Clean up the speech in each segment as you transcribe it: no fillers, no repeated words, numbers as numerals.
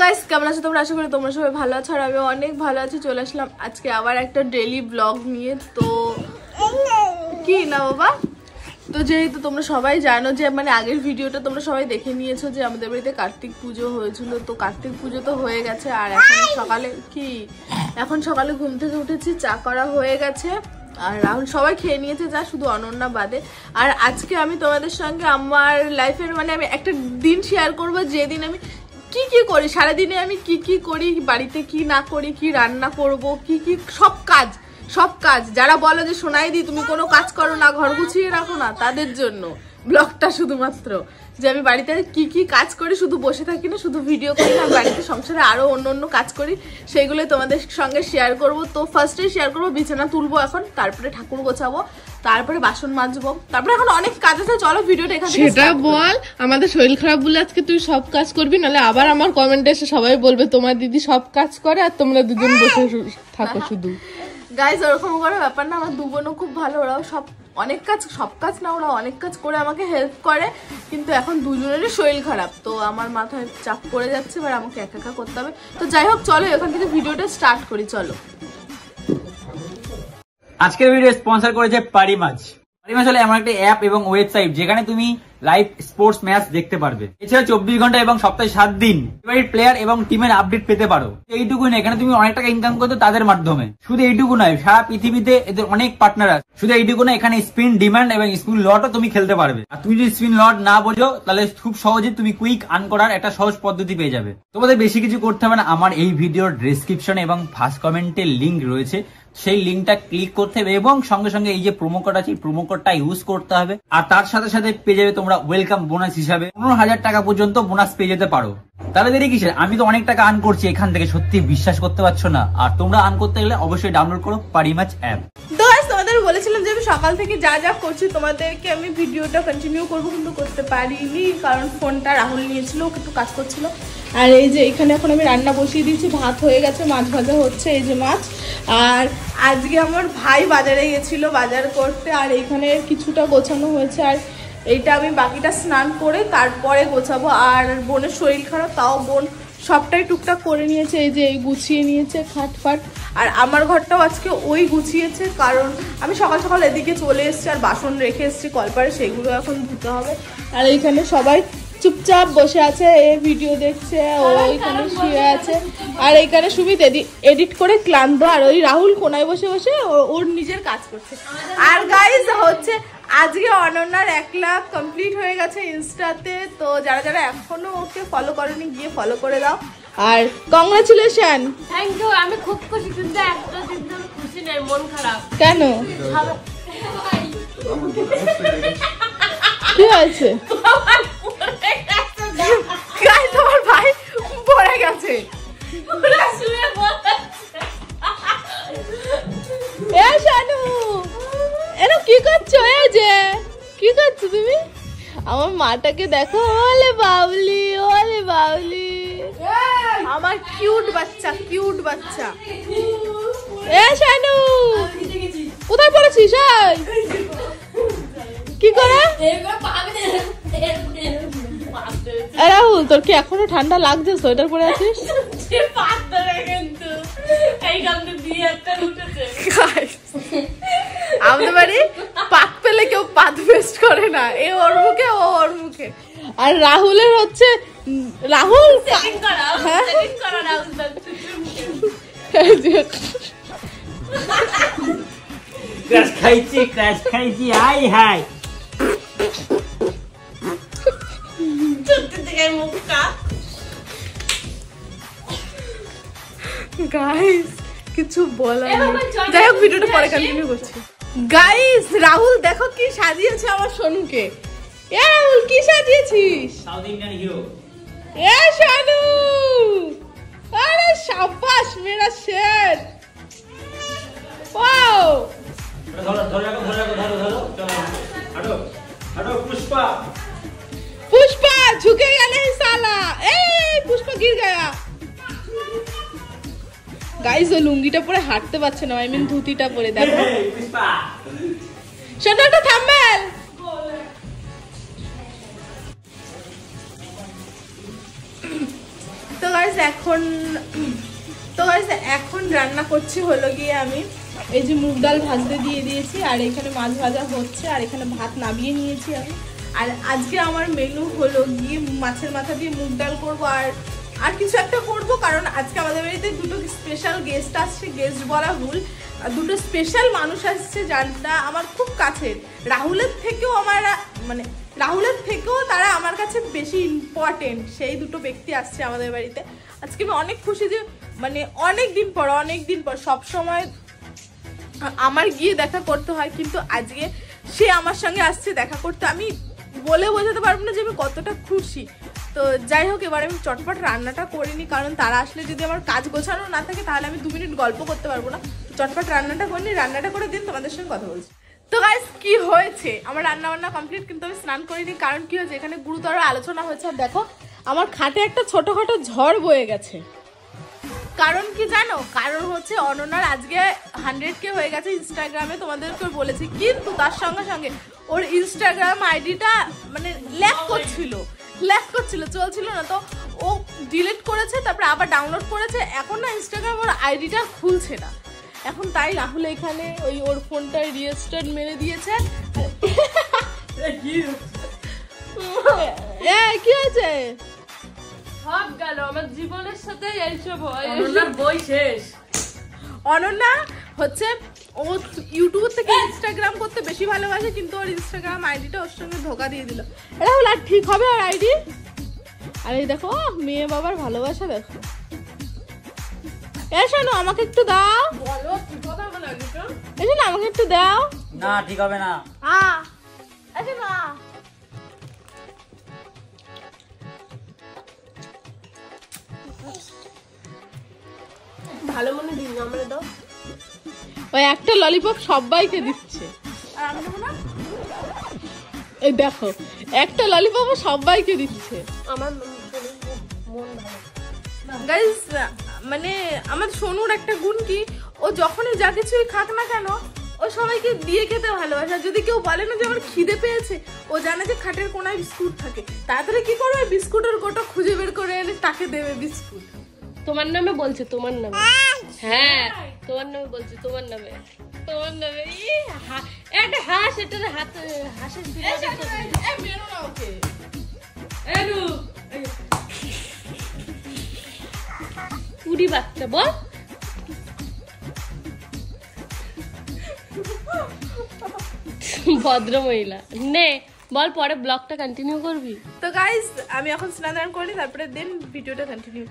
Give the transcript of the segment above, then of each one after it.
Guys কেমন আছো তোমরা? আশা করি তোমরা সবাই ভালো আছো আর আমি অনেক ভালো আছি। চলে আসলাম আজকে আবার একটা ডেইলি ব্লগ নিয়ে। তো কি না বাবা, তো যেহেতু তোমরা সবাই জানো যে মানে আগের ভিডিওটা তোমরা সবাই দেখে নিয়েছো যে আমাদের বাড়িতে কার্তিক পুজো হয়েছিল। তো কার্তিক পুজো তো হয়ে গেছে আর এখন সকালে ঘুম থেকে উঠেছি, চা করা হয়ে গেছে আর রাহুল সবাই খেয়ে নিয়েছে, যা শুধু অনন্যা বাদে। আর আজকে আমি তোমাদের সঙ্গে আমার লাইফের মানে আমি একটা দিন শেয়ার করবো, যেদিন আমি কি কি করি সারাদিনে, আমি কি কি করি বাড়িতে, কি না করি, কি রান্না করব, কি কি সব কাজ যারা বলো যে সোনাই দি তুমি কোনো কাজ করো না, ঘর গুছিয়ে রাখো না, তাদের জন্য ব্লগটা শুধুমাত্র যে আমি বাড়িতে কি কি কাজ করি, শুধু বসে থাকি না, শুধু ভিডিও করি না, বাড়িতে সংসারে আরো অন্য কাজ করি, সেইগুলো তোমাদের সঙ্গে শেয়ার করব। তো ফার্স্টে শেয়ার করবো বিছানা তুলবো এখন, তারপরে ঠাকুর গোছাবো, তারপরে বাসন মাজবো, তারপরে এখন অনেক কাজ আছে। চলো ভিডিওটা এখান থেকে সেটা বল। আমাদের শরীর খারাপ বলে আজকে তুই সব কাজ করবি, নাহলে আবার আমার কমেন্টে এসে সবাই বলবে তোমার দিদি সব কাজ করে আর তোমরা দুজন বসে থাকো শুধু। গাইজ ওরকম করে ব্যাপার না, আমার দু বোনও খুব ভালো, ওরাও সব কাজ না, ওরা অনেক কাজ করে আমাকে হেল্প করে, কিন্তু এখন দুজনেরই শরীর খারাপ, তো আমার মাথায় চাপ পড়ে যাচ্ছে, এবার আমাকে একা করতে হবে। তো যাই হোক চলো এখান থেকে ভিডিওটা স্টার্ট করি। চলো। আজকের ভিডিও স্পন্সর করেছে পারিমাজ। পারিমাজ হলো এমন একটা অ্যাপ এবং ওয়েবসাইট যেখানে তুমি লাইভ স্পোর্টস ম্যাচ দেখতে পারবে। এছাড়া 24 ঘন্টা এবং সপ্তাহে 7 দিন ফেভারিট প্লেয়ার এবং টিমের আপডেট পেতে পারো। এইটুকু নয়, এখানে তুমি অনেক টাকা ইনকাম করতে তাদের মাধ্যমে। শুধু এইটুকু নয়, সারা পৃথিবীতে এদের অনেক পার্টনার আছে। শুধু এইটুকু নয়, এখানে স্পিন ডিমান্ড এবং স্পিন লটও তুমি খেলতে পারবে। আর তুমি যদি স্পিন লট না বোঝো তাহলে খুব সহজে তুমি কুইক আর্ন করার একটা সহজ পদ্ধতি পেয়ে যাবে। তোমাদের বেশি কিছু করতে হবে না, আমার এই ভিডিওর ডেসক্রিপশনে এবং ফার্স্ট কমেন্টে লিঙ্ক রয়েছে, সেই লিঙ্কটা ক্লিক করতে হবে এবং সঙ্গে সঙ্গে এই যে প্রোমো কোড আছে প্রোমো কোডটা ইউজ করতে হবে। আর তার সাথে সাথে পেয়ে যাবে তোমরা ওয়েলকাম বোনাস হিসাবে 15,000 টাকা পর্যন্ত বোনাস পেয়ে যেতে পারো। তাহলে দেরি কিসের? আমি তো অনেক টাকা আর্ন করছি এখান থেকে, সত্যি বিশ্বাস করতে পারছো না? আর তোমরা আর্ন করতে গেলে অবশ্যই ডাউনলোড করো পারিমাজ অ্যাপ। তোমাদের বলেছিলাম যে আমি সকাল থেকে যা করছি তোমাদেরকে আমি ভিডিওটা কন্টিনিউ করবো, কিন্তু করতে পারিনি কারণ ফোনটা রাহুল নিয়েছিল, ও একটু কাজ করছিল। আর এই যে এখানে এখন আমি রান্না বসিয়ে দিয়েছি, ভাত হয়ে গেছে, মাছ ভাজা হচ্ছে, এই যে মাছ। আর আজকে আমার ভাই বাজারে গেছিল বাজার করতে, আর এইখানে কিছুটা গোছানো হয়েছে, আর এইটা আমি বাকিটা স্নান করে তারপরে গোছাবো। আর বোনের শরীর খারাপ, তাও বোন সবটাই টুকটাক করে নিয়েছে, এই যে এই গুছিয়ে নিয়েছে খাট ফাট। আর আমার ঘরটাও আজকে ওই গুছিয়েছে, কারণ আমি সকাল সকাল এদিকে চলে এসেছি আর বাসন রেখে এসেছি কলপারে, সেগুলো এখন ধুতে হবে। আর এইখানে সবাই চুপচাপ বসে আছে, এই ভিডিও দেখছে, ও ওইখানে শুয়ে আছে। আর এইখানে সুমিত এডিট করে ক্লান্ত, আর ওই রাহুল কোনায় বসে বসে ওর নিজের কাজ করছে। আর গাইজ হচ্ছে আজকে অনন্যার 1 লাখ কমপ্লিট হয়ে গেছে ইনস্টাতে, তো যারা এখনো ওকে ফলো করনি গিয়ে ফলো করে দাও। আর কংগ্রাচুলেশন। Thank you. আমি খুব খুশি, কিন্তু একটা দিন ধরে খুশি নেই, মন খারাপ। কেন? কি হয়েছে? তোমার ভাই পড়ে গেছে। কি করছো? এই যে কি করছো তুমি? আমার মাটাকে দেখো, ওলে বাউলি, ওলে বাউলি, আমার কিউট বাচ্চা। এ শানু কোথায় পড়েছিস? কি করে? রাহুল তোর কি এখনো ঠান্ডা লাগছে? সোয়েটার পরে আছিস? আমাদের বাড়ি পাত পেলে কেউ পাত ওয়েস্ট করে না, এ ওর মুখে, ও ওর মুখে। আর রাহুলের হচ্ছে রাহুল খাইছি হাই হাই। গাইস কিছু বলার নেই, যাই হোক ভিডিওটা পরে কন্টিনিউ করছি। গাইস রাহুল দেখো কি সাজিয়েছে আমার সোনুকে। এ রাহুল কি সাজিয়েছিস? South Indian hero. এ শানু, আরে শাবাশ মেরা শের। ওয়াও, पुष्पा झुकेगा नहीं साला। ए पुष्पा गिर गया। গাইস ও লুঙ্গিটা পরে হাঁটতে পারছে না, আই মিন ধুতিটা পরে দেখো। সেটা একটা থাম্বনেল। তো গাইস গাইস এখন রান্না করছি হলো গিয়ে আমি এই যে মুগ ডাল ভাজতে দিয়ে দিয়েছি, আর এখানে মাছ ভাজা হচ্ছে, আর এখানে ভাত নামিয়ে নিয়েছি আমি। আর আজকে আমার মেনু হলো গিয়ে মাছের মাথা দিয়ে মুগ ডাল করবো, আর কিছু একটা করব, কারণ আজকে আমাদের বাড়িতে দুটো স্পেশাল গেস্ট আসছে। গেস্ট বলা ভুল, দুটো স্পেশাল মানুষ আসছে যারা আমার খুব কাছের। রাহুলের থেকেও তারা আমার কাছে বেশি ইম্পর্টেন্ট। সেই দুটো ব্যক্তি আসছে আমাদের বাড়িতে আজকে। আমি অনেক খুশি যে মানে অনেক দিন পর সব সময় আমার গিয়ে দেখা করতে হয়, কিন্তু আজকে সে আমার সঙ্গে আসছে দেখা করতে। আমি বলে বোঝাতে পারবো না যে আমি কতটা খুশি। তো যাই হোক, এবার আমি চটপট রান্নাটা করিনি, কারণ তারা আসলে যদি আমার কাজ গোছানো না থাকে তাহলে আমি 2 মিনিট গল্প করতে পারবো না। চটপট রান্নাটা করিনি, রান্নাটা করে দিন তোমাদের সঙ্গে কথা বলছি। তো গাইস কি হয়েছে, আমার রান্না বান্না কমপ্লিট, কিন্তু আমি স্নান করিনি। কারণ কি হয়েছে, এখানে গুরুতর আলোচনা হয়েছে। আর দেখো আমার খাটে একটা ছোটখাটো ঝড় বয়ে গেছে। কারণ কি জানো, কারণ হচ্ছে অনন্যার আজকে 100K হয়ে গেছে ইনস্টাগ্রামে, তোমাদেরকে বলেছি। কিন্তু তার সঙ্গে সঙ্গে ওর ইনস্টাগ্রাম আইডিটা মানে ল্যাগ করছিল, চলছিল না। তো ও ডিলিট করেছে, তারপরে আবার ডাউনলোড করেছে। এখন না ইনস্টাগ্রাম ওর আইডিটা খুলছে না। এখন তাই রাহুল এখানে ওর ফোনটায় রিস্টার্ট মেরে দিয়েছে। কি হয়েছে? সব গেল আমার জীবনের সাথে এইসব হয়। অনন্যার বই শেষ। অনন্যা হচ্ছে ও ইউটিউব থেকে ইনস্টাগ্রাম করতে বেশি ভালোবাসে, কিন্তু ওর ইনস্টাগ্রাম আইডিটা ওর সঙ্গে ধোকা দিয়ে দিল। রাহুল আর ঠিক হবে ওর আইডি? আর এই দেখো মেয়ে বাবার ভালোবাসা দেখো। শোনো আমাকে একটু দাও। বলো কি কথা বলে তো? না আমাকে একটু দাও না, ঠিক হবে না। না ভালো মনে দিন আমরা দাও। ওই একটা ললিপপ সবাইকে দিচ্ছে, আর আমি দেবো না। এই দেখো একটা ললিপপ সবাইকে দিচ্ছে। আমার মন ভালো। গাইস মানে আমার সোনুর একটা গুণ কি, ও যখনই যা কিছুই খাক না কেন ও সবাইকে দিয়ে খেতে ভালোবাসে। যদি কেউ বলে না যে আমার খিদে পেয়েছে, ও জানে যে খাটের কোনায় বিস্কুট থাকে, তাড়াতাড়ি কি করবে, বিস্কুটের গোটা খুঁজে বের করে এনে তাকে দেবে বিস্কুট। তোমার নামে বলছে, তোমার নামে। হ্যাঁ তোমার নামে বলছে, তোমার নামে। একটা হাঁস, এটা হাঁসের মেরো না ওকে। কুড়ি বাচ্চা বল। ভদ্র মহিলা নে বল, পরে ব্লগটা কন্টিনিউ করবি। তো গাইস আমি এখন স্নান দান করি, তারপরে দেন ভিডিওটা কন্টিনিউ।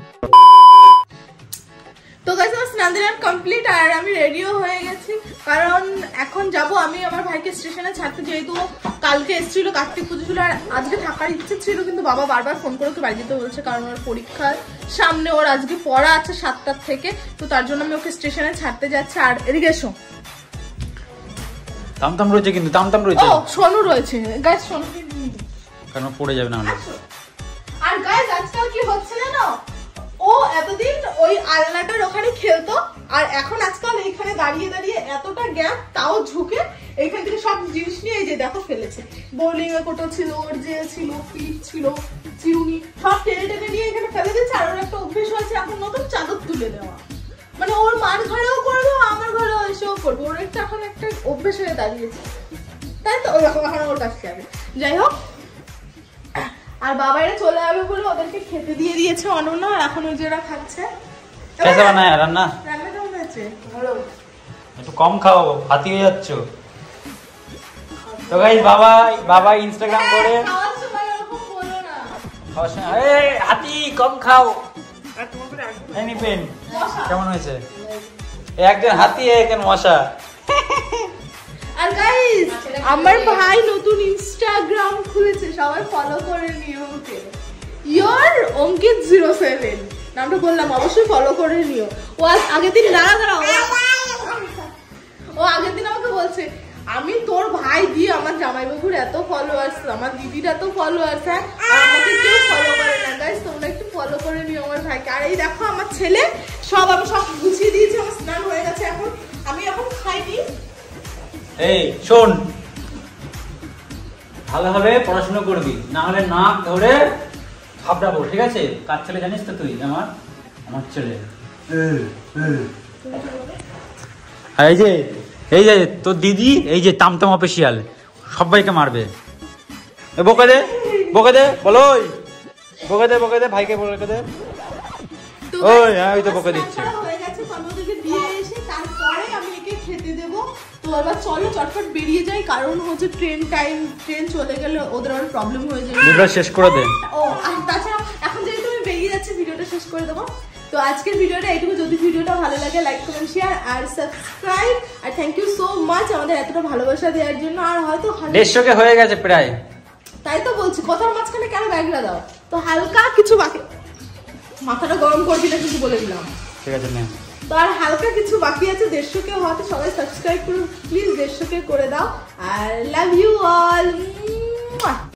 তো গাইস আমার স্নান দান কমপ্লিট, আর আমি রেডিও হয়ে গেছি, কারণ এখন যাব আমি আমার ভাইকে স্টেশনে ছাড়তে। যেহেতু কালকে এসেছিল, কার্তিক পুজো ছিল, আর আজকে থাকার ইচ্ছে ছিল, কিন্তু বাবা বারবার ফোন করে ওকে বাড়ি যেতে বলছে, কারণ ওর পরীক্ষার সামনে, ওর আজকে পড়া আছে 7টার থেকে। তো তার জন্য আমি ওকে স্টেশনে ছাড়তে যাচ্ছি। আর এদিকে এসো, তামতাম রয়েছে, কিন্তু তামতাম রয়েছে। ও সোনু রয়েছে গাইস, সোনু কেন পড়ে যাবে না হলে। আর গাইস আজকাল কি হচ্ছে জানো, ও এতদিন ওই আলনাটার ওখানে খেলতো, আর এখন আজকাল এখানে দাঁড়িয়ে দাঁড়িয়ে এতটা গ্যাপ, তাও ঝুঁকে এইখান থেকে সব জিনিস নিয়ে এই যে দেখো ফেলেছে। বোলিং এর কোটো ছিল, ওর যে ছিল, ক্লিপ ছিল, চিরুনি, সব টেনে টেনে নিয়ে এখানে ফেলে দিচ্ছে। আর ওর একটা অভ্যেস হয়েছে এখন নতুন চাদর তুলে দেওয়া, মানে ওর মার ঘরেও করবো, আমার ঘরেও এসেও করবো। ওর একটা এখন একটা অভ্যেস হয়ে দাঁড়িয়েছে, তাই তো ওরকম এখন ওর কাছে যাবে। যাই হোক, আর বাবা এরা চলে যাবে বলে ওদেরকে খেতে দিয়ে দিয়েছে অনন্যা, আর এখন ওই যে ওরা খাচ্ছে। কেসে বানায় রান্না? রান্না কেমন হয়েছে? ভালো। একটু কম খাও, হাতি হয়ে যাচ্ছ। তো গাইস বাবা ইনস্টাগ্রাম করে খাওয়ার সময় ওরকম বলো না। হাতি কম খাও। কেমন হয়েছে? একজন হাতি, একজন মশা। আর গাইস আমার ভাই নতুন ইনস্টাগ্রাম খুলেছে, সবাই ফলো করে নিও ওকে। ইয়োর অঙ্কিত 07 নামটা বললাম, অবশ্যই ফলো করে নিও। ও আগের দিন দাঁড়াও, ও আগের দিন আমাকে বলছে, আমি তোর ভাই দিয়ে আমার জামাইবাবুর এত ফলোয়ার্স, আমার দিদির এত ফলোয়ার্স, হ্যাঁ, আর আমাকে কেউ ফলো করে না। গাইস তোমরা একটু ফলো করে নিও আমার ভাইকে। আর এই দেখো আমার ছেলে আমি সব গুছিয়ে দিয়েছি, আমার স্নান হয়ে গেছে, এখন আমি এখন খাইনি। এই শোন, ভালোভাবে পড়াশোনা করবি, না হলে নাক ধরে থাপড়াবো, ঠিক আছে? কাজ ছেলে জানিস তো তুই আমার। আমার ছেলে এই যে এই যে তোর দিদি এই যে তামতাম অফিসিয়াল সবাইকে মারবে। বকে দে বলো বকে দে ভাইকে বকে দে। ওই হ্যাঁ ওই তো বকে দিচ্ছে। হয়ে গেছে তো আমি ওদেরকে দিয়ে এসে তারপরে আমি একে খেতে দেবো। তো এবার চলো চটপট বেরিয়ে যাই, কারণ হচ্ছে ট্রেন চলে গেলে ওদের অনেক প্রবলেম হয়ে যাবে। ভিডিওটা শেষ করে দে। ও আর তাছাড়া এখন যেহেতু আমি বেরিয়ে যাচ্ছি ভিডিওটা শেষ করে দেবো। তো আজকের ভিডিওটা এইটুকু। যদি ভিডিওটা ভালো লাগে লাইক কমেন্ট শেয়ার আর সাবস্ক্রাইব। আর থ্যাংক ইউ সো মাচ আমাদের এতটা ভালোবাসা দেওয়ার জন্য। আর হয়তো 150 হয়ে গেছে প্রায়, তাই তো বলছি কথার মাঝখানে কেন ব্যাগরা দাও। তো হালকা কিছু বাকি, মাথাটা গরম করবি না কিছু বলে দিলাম, ঠিক আছে নে। তো আর হালকা কিছু বাকি আছে। 150 হওয়াতে সবাই সাবস্ক্রাইব করুন প্লিজ, 150 করে দাও। আর লাভ ইউ অল।